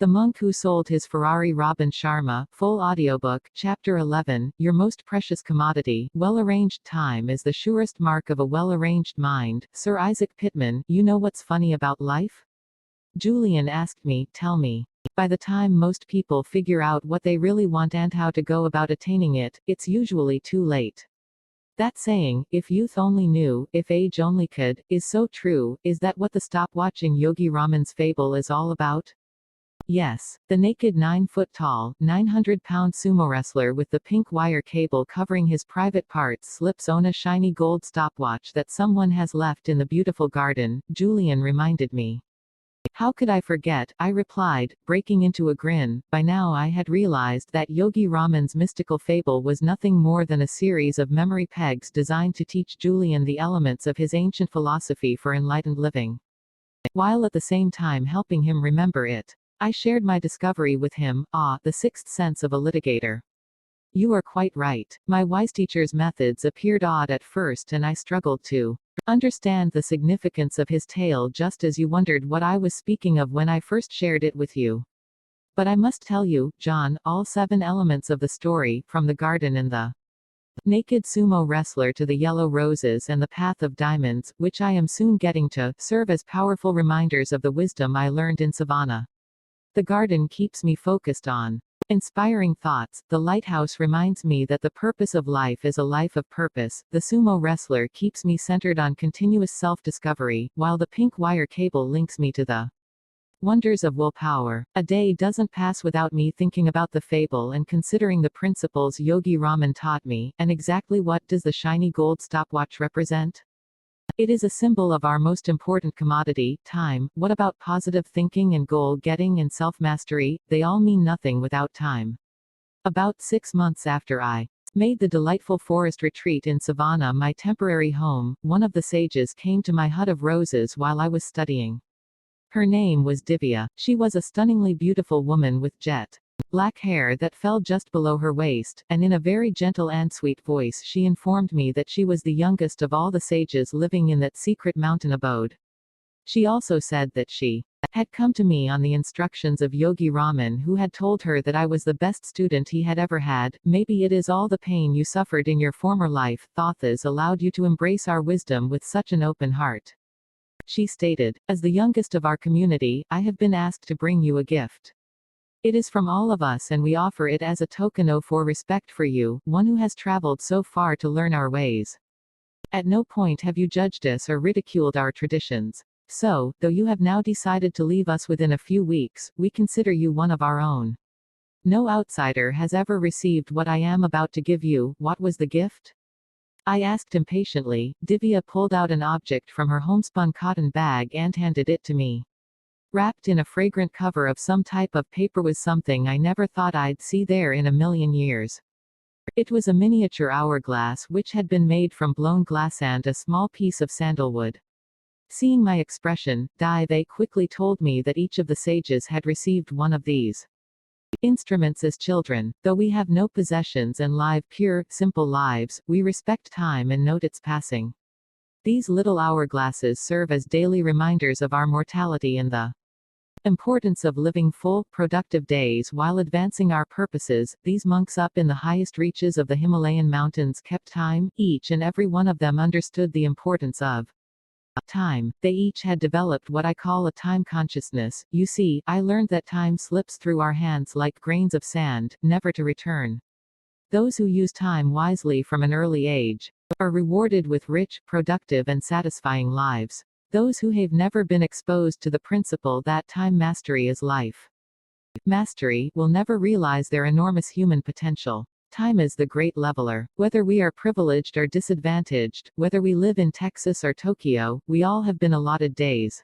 The Monk Who Sold His Ferrari. Robin Sharma, full audiobook, Chapter 11, Your Most Precious Commodity, Well-Arranged Time is the surest mark of a well-arranged mind. Sir Isaac Pitman, you know what's funny about life? Julian asked me, tell me. By the time most people figure out what they really want and how to go about attaining it, it's usually too late. That saying, if youth only knew, if age only could, is so true. Is that what the stopwatch in Yogi Raman's fable is all about? Yes, the naked 9-foot-tall, 900-pound sumo wrestler with the pink wire cable covering his private parts slips on a shiny gold stopwatch that someone has left in the beautiful garden, Julian reminded me. How could I forget, I replied, breaking into a grin. By now I had realized that Yogi Raman's mystical fable was nothing more than a series of memory pegs designed to teach Julian the elements of his ancient philosophy for enlightened living, while at the same time helping him remember it. I shared my discovery with him, the sixth sense of a litigator. You are quite right. My wise teacher's methods appeared odd at first and I struggled to understand the significance of his tale just as you wondered what I was speaking of when I first shared it with you. But I must tell you, John, all 7 elements of the story, from the garden and the naked sumo wrestler to the yellow roses and the path of diamonds, which I am soon getting to, serve as powerful reminders of the wisdom I learned in Savannah. The garden keeps me focused on inspiring thoughts, the lighthouse reminds me that the purpose of life is a life of purpose, the sumo wrestler keeps me centered on continuous self-discovery, while the pink wire cable links me to the wonders of willpower. A day doesn't pass without me thinking about the fable and considering the principles Yogi Raman taught me. And exactly what does the shiny gold stopwatch represent? It is a symbol of our most important commodity, time. What about positive thinking and goal-getting and self-mastery? They all mean nothing without time. About 6 months after I made the delightful forest retreat in Savannah my temporary home, one of the sages came to my hut of roses while I was studying. Her name was Divya. She was a stunningly beautiful woman with jet black hair that fell just below her waist, and in a very gentle and sweet voice she informed me that she was the youngest of all the sages living in that secret mountain abode. She also said that she had come to me on the instructions of Yogi Raman, who had told her that I was the best student he had ever had. Maybe it is all the pain you suffered in your former life, Thothas allowed you to embrace our wisdom with such an open heart. She stated, as the youngest of our community, I have been asked to bring you a gift. It is from all of us and we offer it as a token for respect for you, one who has traveled so far to learn our ways. At no point have you judged us or ridiculed our traditions. So, though you have now decided to leave us within a few weeks, we consider you one of our own. No outsider has ever received what I am about to give you. What was the gift? I asked impatiently. Divya pulled out an object from her homespun cotton bag and handed it to me. Wrapped in a fragrant cover of some type of paper was something I never thought I'd see there in a million years. It was a miniature hourglass which had been made from blown glass and a small piece of sandalwood. Seeing my expression, they quickly told me that each of the sages had received one of these instruments as children. Though we have no possessions and live pure, simple lives, we respect time and note its passing. These little hourglasses serve as daily reminders of our mortality and the importance of living full, productive days while advancing our purposes. These monks up in the highest reaches of the Himalayan mountains kept time. Each and every one of them understood the importance of time. They each had developed what I call a time consciousness. You see, I learned that time slips through our hands like grains of sand, never to return. Those who use time wisely from an early age are rewarded with rich, productive and satisfying lives. Those who have never been exposed to the principle that time mastery is life mastery will never realize their enormous human potential. Time is the great leveler. Whether we are privileged or disadvantaged, whether we live in Texas or Tokyo, we all have been allotted days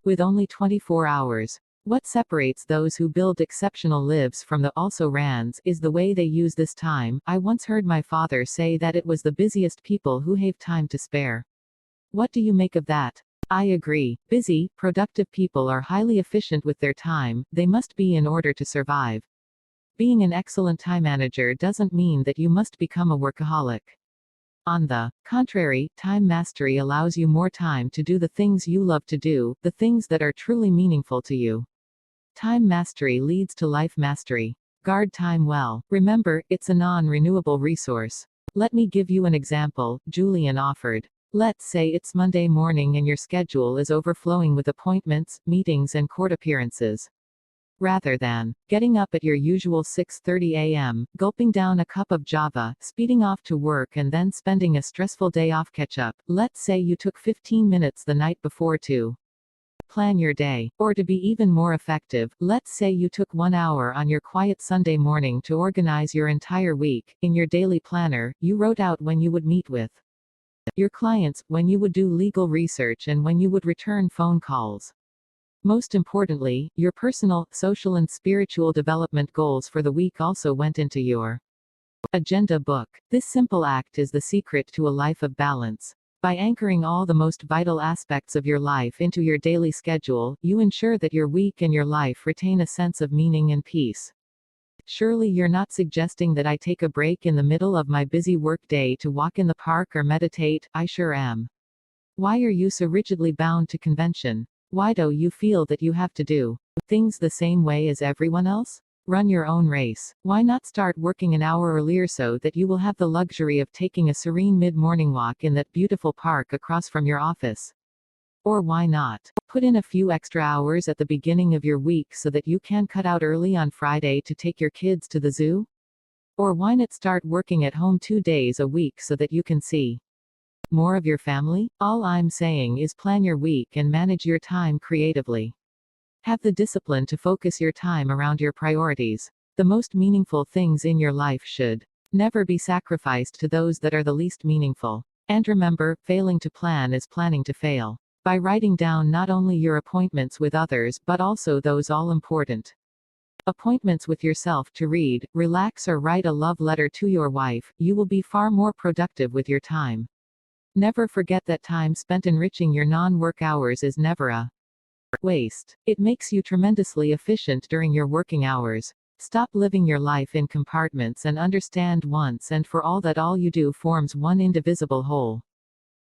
with only 24 hours. What separates those who build exceptional lives from the also-rans is the way they use this time. I once heard my father say that it was the busiest people who have time to spare. What do you make of that? I agree. Busy, productive people are highly efficient with their time. They must be in order to survive. Being an excellent time manager doesn't mean that you must become a workaholic. On the contrary, time mastery allows you more time to do the things you love to do, the things that are truly meaningful to you. Time mastery leads to life mastery. Guard time well. Remember, it's a non-renewable resource. Let me give you an example, Julian offered. Let's say it's Monday morning and your schedule is overflowing with appointments, meetings, and court appearances. Rather than getting up at your usual 6:30 a.m., gulping down a cup of java, speeding off to work, and then spending a stressful day off catch up, let's say you took 15 minutes the night before to plan your day. Or to be even more effective, let's say you took 1 hour on your quiet Sunday morning to organize your entire week. In your daily planner, you wrote out when you would meet with your clients, when you would do legal research, and when you would return phone calls. Most importantly, your personal, social, and spiritual development goals for the week also went into your agenda book. This simple act is the secret to a life of balance. By anchoring all the most vital aspects of your life into your daily schedule, you ensure that your week and your life retain a sense of meaning and peace. Surely you're not suggesting that I take a break in the middle of my busy work day to walk in the park or meditate? I sure am. Why are you so rigidly bound to convention? Why do you feel that you have to do things the same way as everyone else? Run your own race. Why not start working an hour earlier so that you will have the luxury of taking a serene mid-morning walk in that beautiful park across from your office? Or why not put in a few extra hours at the beginning of your week so that you can cut out early on Friday to take your kids to the zoo? Or why not start working at home 2 days a week so that you can see more of your family? All I'm saying is plan your week and manage your time creatively. Have the discipline to focus your time around your priorities. The most meaningful things in your life should never be sacrificed to those that are the least meaningful. And remember, failing to plan is planning to fail. By writing down not only your appointments with others but also those all-important appointments with yourself to read, relax, or write a love letter to your wife, you will be far more productive with your time. Never forget that time spent enriching your non-work hours is never a waste. It makes you tremendously efficient during your working hours. Stop living your life in compartments and understand once and for all that all you do forms one indivisible whole.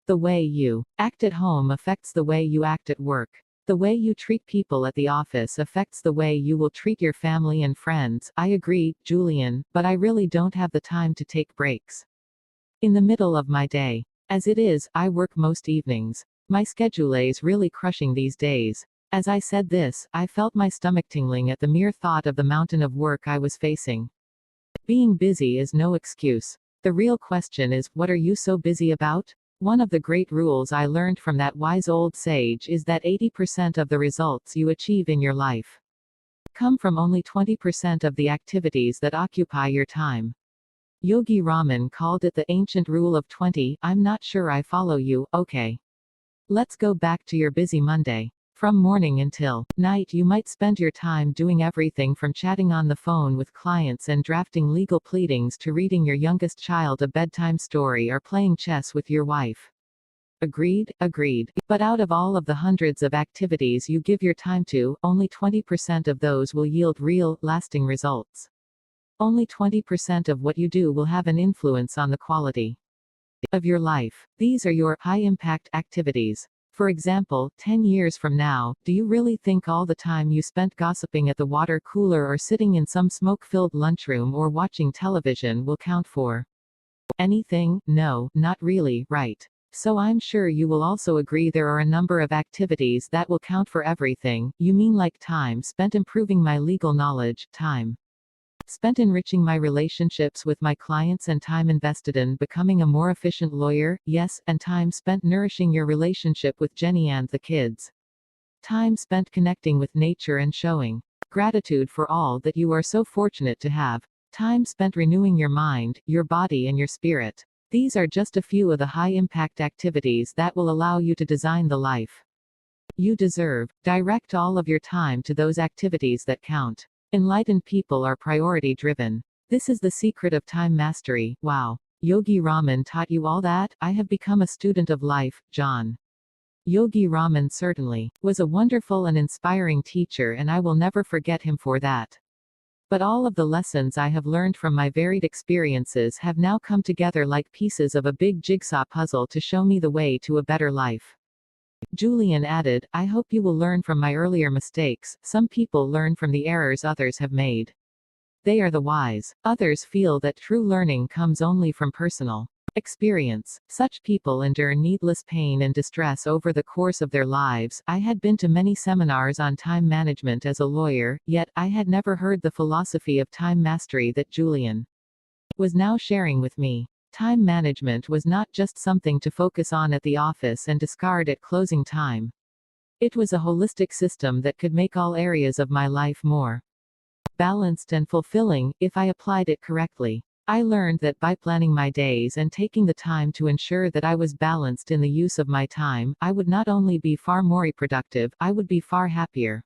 The way you act at home affects the way you act at work. The way you treat people at the office affects the way you will treat your family and friends. I agree, Julian, but I really don't have the time to take breaks in the middle of my day. As it is, I work most evenings. My schedule is really crushing these days. As I said this, I felt my stomach tingling at the mere thought of the mountain of work I was facing. Being busy is no excuse. The real question is, what are you so busy about? One of the great rules I learned from that wise old sage is that 80% of the results you achieve in your life come from only 20% of the activities that occupy your time. Yogi Raman called it the ancient rule of 20. I'm not sure I follow you. Okay. Let's go back to your busy Monday. From morning until night, you might spend your time doing everything from chatting on the phone with clients and drafting legal pleadings to reading your youngest child a bedtime story or playing chess with your wife. Agreed, agreed. But out of all of the hundreds of activities you give your time to, only 20% of those will yield real, lasting results. Only 20% of what you do will have an influence on the quality of your life. These are your high-impact activities. For example, 10 years from now, do you really think all the time you spent gossiping at the water cooler or sitting in some smoke-filled lunchroom or watching television will count for anything? No, not really, right? So I'm sure you will also agree there are a number of activities that will count for everything. You mean like time spent improving my legal knowledge, time spent enriching my relationships with my clients, and time invested in becoming a more efficient lawyer, yes, and time spent nourishing your relationship with Jenny and the kids. Time spent connecting with nature and showing gratitude for all that you are so fortunate to have. Time spent renewing your mind, your body, and your spirit. These are just a few of the high-impact activities that will allow you to design the life you deserve. Direct all of your time to those activities that count. Enlightened people are priority-driven. This is the secret of time mastery. Wow. Yogi Raman taught you all that? I have become a student of life, John. Yogi Raman certainly was a wonderful and inspiring teacher, and I will never forget him for that. But all of the lessons I have learned from my varied experiences have now come together like pieces of a big jigsaw puzzle to show me the way to a better life. Julian added, I hope you will learn from my earlier mistakes. Some people learn from the errors others have made. They are the wise. Others feel that true learning comes only from personal experience. Such people endure needless pain and distress over the course of their lives. I had been to many seminars on time management as a lawyer, yet I had never heard the philosophy of time mastery that Julian was now sharing with me. Time management was not just something to focus on at the office and discard at closing time. It was a holistic system that could make all areas of my life more balanced and fulfilling, if I applied it correctly. I learned that by planning my days and taking the time to ensure that I was balanced in the use of my time, I would not only be far more productive, I would be far happier.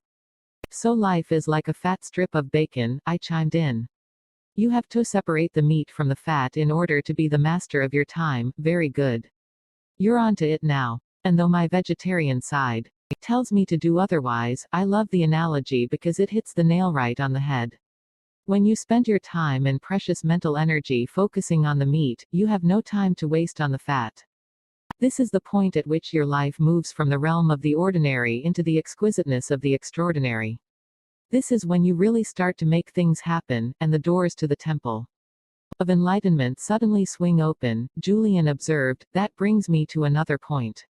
So life is like a fat strip of bacon, I chimed in. You have to separate the meat from the fat in order to be the master of your time. Very good. You're onto it now. And though my vegetarian side tells me to do otherwise, I love the analogy because it hits the nail right on the head. When you spend your time and precious mental energy focusing on the meat, you have no time to waste on the fat. This is the point at which your life moves from the realm of the ordinary into the exquisiteness of the extraordinary. This is when you really start to make things happen, and the doors to the temple of enlightenment suddenly swing open. Julian observed, that brings me to another point.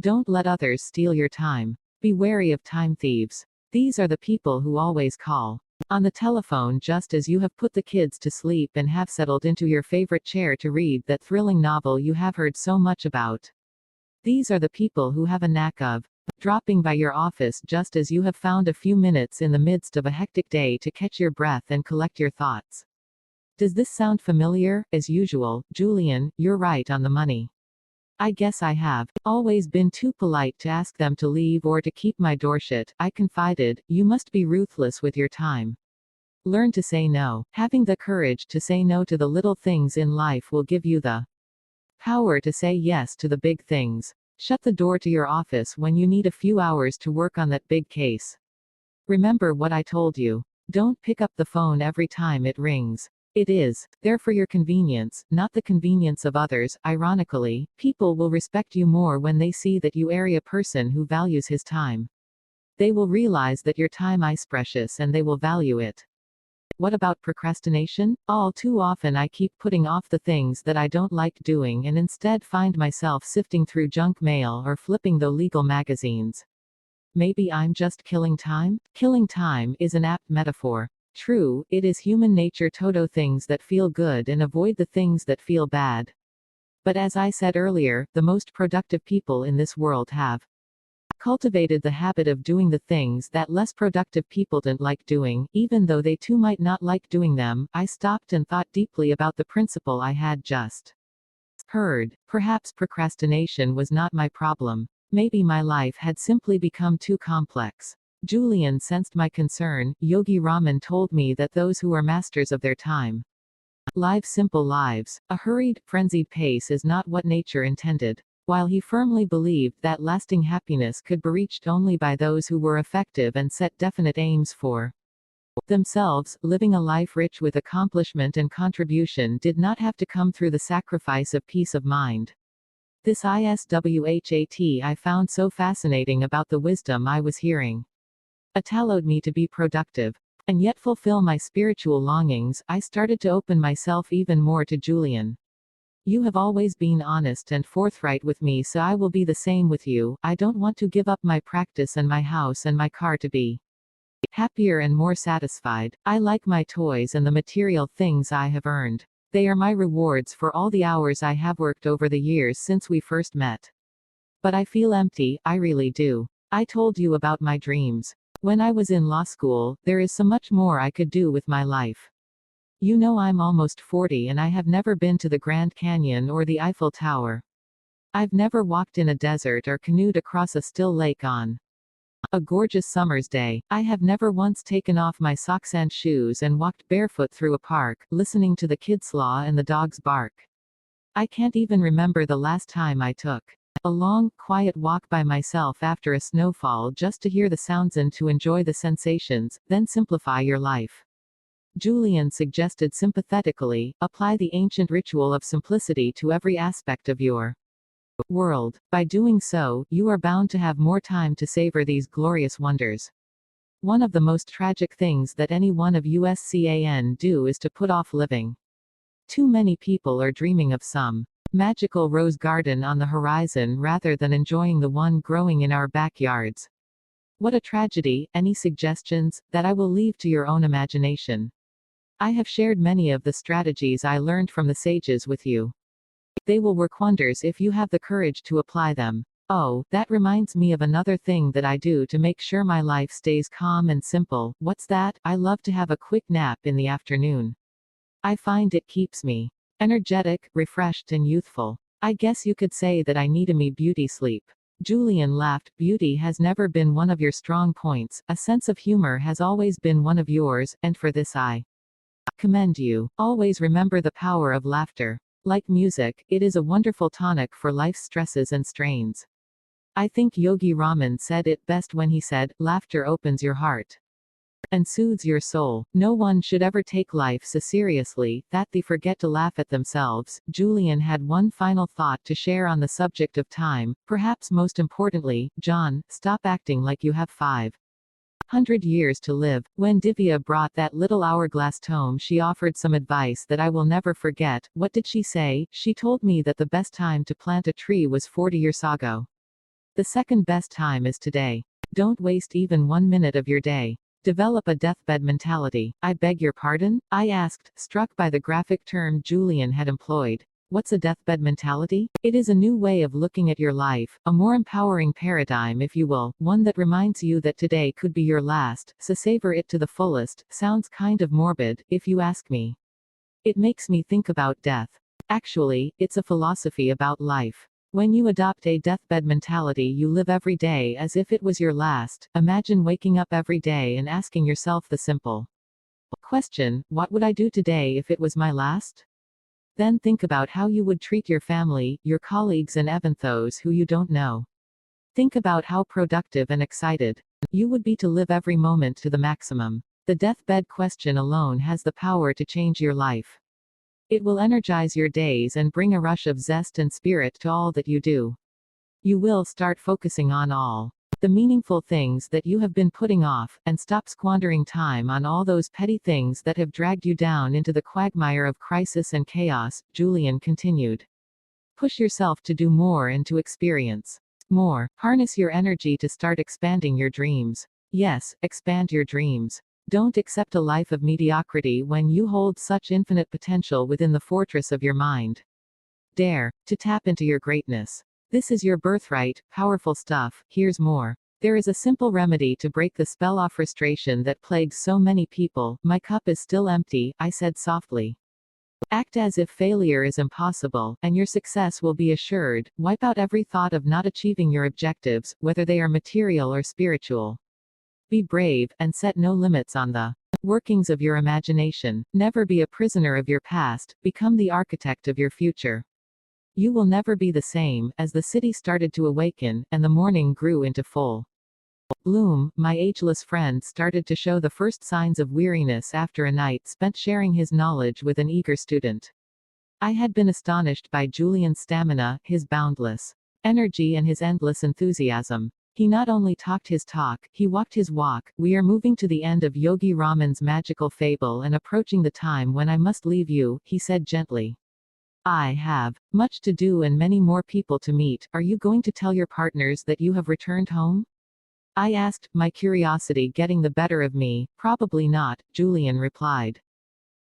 Don't let others steal your time. Be wary of time thieves. These are the people who always call on the telephone just as you have put the kids to sleep and have settled into your favorite chair to read that thrilling novel you have heard so much about. These are the people who have a knack of dropping by your office just as you have found a few minutes in the midst of a hectic day to catch your breath and collect your thoughts. Does this sound familiar? As usual, Julian, you're right on the money. I guess I have always been too polite to ask them to leave or to keep my door shut. I confided, you must be ruthless with your time. Learn to say no. Having the courage to say no to the little things in life will give you the power to say yes to the big things. Shut the door to your office when you need a few hours to work on that big case. Remember what I told you. Don't pick up the phone every time it rings. It is there for your convenience, not the convenience of others. Ironically, people will respect you more when they see that you are a person who values his time. They will realize that your time is precious and they will value it. What about procrastination? All too often I keep putting off the things that I don't like doing and instead find myself sifting through junk mail or flipping the legal magazines. Maybe I'm just killing time? Killing time is an apt metaphor. True, it is human nature to do things that feel good and avoid the things that feel bad. But as I said earlier, the most productive people in this world have cultivated the habit of doing the things that less productive people don't like doing, even though they too might not like doing them. I stopped and thought deeply about the principle I had just heard. Perhaps procrastination was not my problem. Maybe my life had simply become too complex. Julian sensed my concern. Yogi Raman told me that those who are masters of their time live simple lives. A hurried, frenzied pace is not what nature intended. While he firmly believed that lasting happiness could be reached only by those who were effective and set definite aims for themselves, living a life rich with accomplishment and contribution did not have to come through the sacrifice of peace of mind. This ISWHAT I found so fascinating about the wisdom I was hearing. It allowed me to be productive and yet fulfill my spiritual longings. I started to open myself even more to Julian. You have always been honest and forthright with me, so I will be the same with you. I don't want to give up my practice and my house and my car to be happier and more satisfied. I like my toys and the material things I have earned. They are my rewards for all the hours I have worked over the years since we first met. But I feel empty, I really do. I told you about my dreams. When I was in law school, there is so much more I could do with my life. You know, I'm almost 40 and I have never been to the Grand Canyon or the Eiffel Tower. I've never walked in a desert or canoed across a still lake on a gorgeous summer's day. I have never once taken off my socks and shoes and walked barefoot through a park, listening to the kids' law and the dogs bark. I can't even remember the last time I took a long, quiet walk by myself after a snowfall just to hear the sounds and to enjoy the sensations. Then simplify your life. Julian suggested sympathetically, apply the ancient ritual of simplicity to every aspect of your world. By doing so, you are bound to have more time to savor these glorious wonders. One of the most tragic things that any one of us can do is to put off living. Too many people are dreaming of some magical rose garden on the horizon rather than enjoying the one growing in our backyards. What a tragedy. Any suggestions? That I will leave to your own imagination. I have shared many of the strategies I learned from the sages with you. They will work wonders if you have the courage to apply them. Oh, that reminds me of another thing that I do to make sure my life stays calm and simple. What's that? I love to have a quick nap in the afternoon. I find it keeps me energetic, refreshed, and youthful. I guess you could say that I need a beauty sleep. Julian laughed. Beauty has never been one of your strong points. A sense of humor has always been one of yours, and for this I commend you. Always remember the power of laughter. Like music, it is a wonderful tonic for life's stresses and strains. I think Yogi Raman said it best when he said, laughter opens your heart and soothes your soul. No one should ever take life so seriously that they forget to laugh at themselves. Julian had one final thought to share on the subject of time. Perhaps most importantly, John, stop acting like you have 500 years to live. When Divya brought that little hourglass tome, she offered some advice that I will never forget. What did she say? She told me that the best time to plant a tree was 40 years ago. The second best time is today. Don't waste even 1 minute of your day. Develop a deathbed mentality. I beg your pardon? I asked, struck by the graphic term Julian had employed. What's a deathbed mentality? It is a new way of looking at your life, a more empowering paradigm if you will, one that reminds you that today could be your last, so savor it to the fullest. Sounds kind of morbid, if you ask me. It makes me think about death. Actually, it's a philosophy about life. When you adopt a deathbed mentality, you live every day as if it was your last. Imagine waking up every day and asking yourself the simple question, what would I do today if it was my last? Then think about how you would treat your family, your colleagues, and even those who you don't know. Think about how productive and excited you would be to live every moment to the maximum. The deathbed question alone has the power to change your life. It will energize your days and bring a rush of zest and spirit to all that you do. You will start focusing on all the meaningful things that you have been putting off, and stop squandering time on all those petty things that have dragged you down into the quagmire of crisis and chaos. Julian continued. Push yourself to do more and to experience more. Harness your energy to start expanding your dreams. Yes, expand your dreams. Don't accept a life of mediocrity when you hold such infinite potential within the fortress of your mind. Dare to tap into your greatness. This is your birthright. Powerful stuff. Here's more. There is a simple remedy to break the spell of frustration that plagues so many people. My cup is still empty, I said softly. Act as if failure is impossible, and your success will be assured. Wipe out every thought of not achieving your objectives, whether they are material or spiritual. Be brave, and set no limits on the workings of your imagination. Never be a prisoner of your past, become the architect of your future. You will never be the same. As the city started to awaken, and the morning grew into full bloom, my ageless friend started to show the first signs of weariness after a night spent sharing his knowledge with an eager student. I had been astonished by Julian's stamina, his boundless energy, and his endless enthusiasm. He not only talked his talk, he walked his walk. We are moving to the end of Yogi Raman's magical fable and approaching the time when I must leave you, he said gently. I have much to do and many more people to meet. Are you going to tell your partners that you have returned home? I asked, my curiosity getting the better of me. Probably not, Julian replied.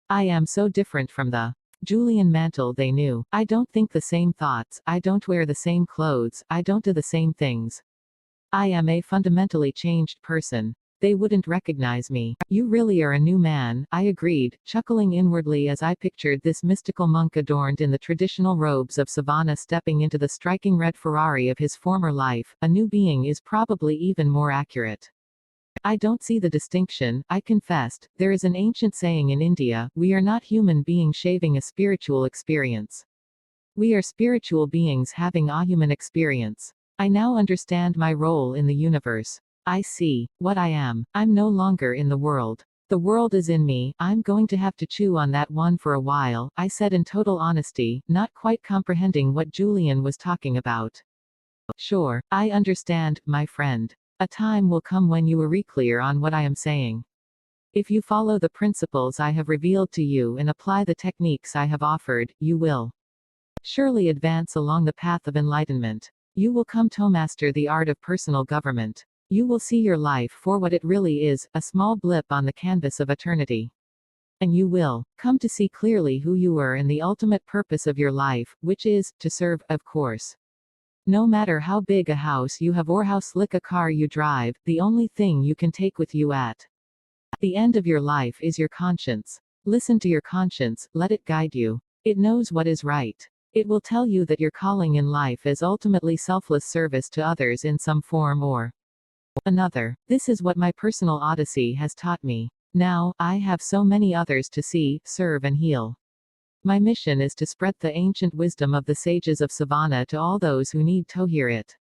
I am so different from the Julian mantle they knew. I don't think the same thoughts, I don't wear the same clothes, I don't do the same things. I am a fundamentally changed person. They wouldn't recognize me. You really are a new man, I agreed, chuckling inwardly as I pictured this mystical monk adorned in the traditional robes of Savannah stepping into the striking red Ferrari of his former life. A new being is probably even more accurate. I don't see the distinction, I confessed. There is an ancient saying in India, we are not human beings shaving a spiritual experience. We are spiritual beings having a human experience. I now understand my role in the universe. I see what I am. I'm no longer in the world. The The world is in me, I'm going to have to chew on that one for a while, I said in total honesty, not quite comprehending what Julian was talking about. Sure, I understand, my friend. A time will come when you will be clear on what I am saying. If you follow the principles I have revealed to you and apply the techniques I have offered, you will surely advance along the path of enlightenment. You will come to master the art of personal government. You will see your life for what it really is, a small blip on the canvas of eternity. And you will come to see clearly who you are and the ultimate purpose of your life, which is to serve, of course. No matter how big a house you have or how slick a car you drive, the only thing you can take with you at the end of your life is your conscience. Listen to your conscience, let it guide you. It knows what is right. It will tell you that your calling in life is ultimately selfless service to others in some form or another. This is what my personal odyssey has taught me. Now, I have so many others to see, serve and heal. My mission is to spread the ancient wisdom of the sages of Savannah to all those who need to hear it.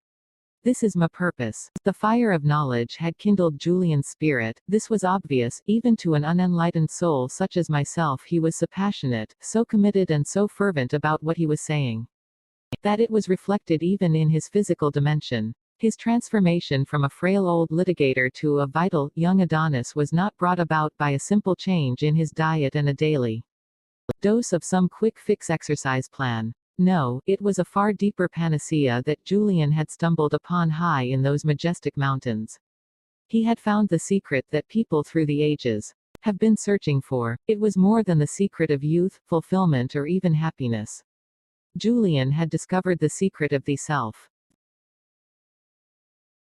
This is my purpose. The fire of knowledge had kindled Julian's spirit. This was obvious, even to an unenlightened soul such as myself. He was so passionate, so committed and so fervent about what he was saying, that it was reflected even in his physical dimension. His transformation from a frail old litigator to a vital, young Adonis was not brought about by a simple change in his diet and a daily dose of some quick-fix exercise plan. No, it was a far deeper panacea that Julian had stumbled upon high in those majestic mountains. He had found the secret that people through the ages have been searching for. It was more than the secret of youth, fulfillment or even happiness. Julian had discovered the secret of the self.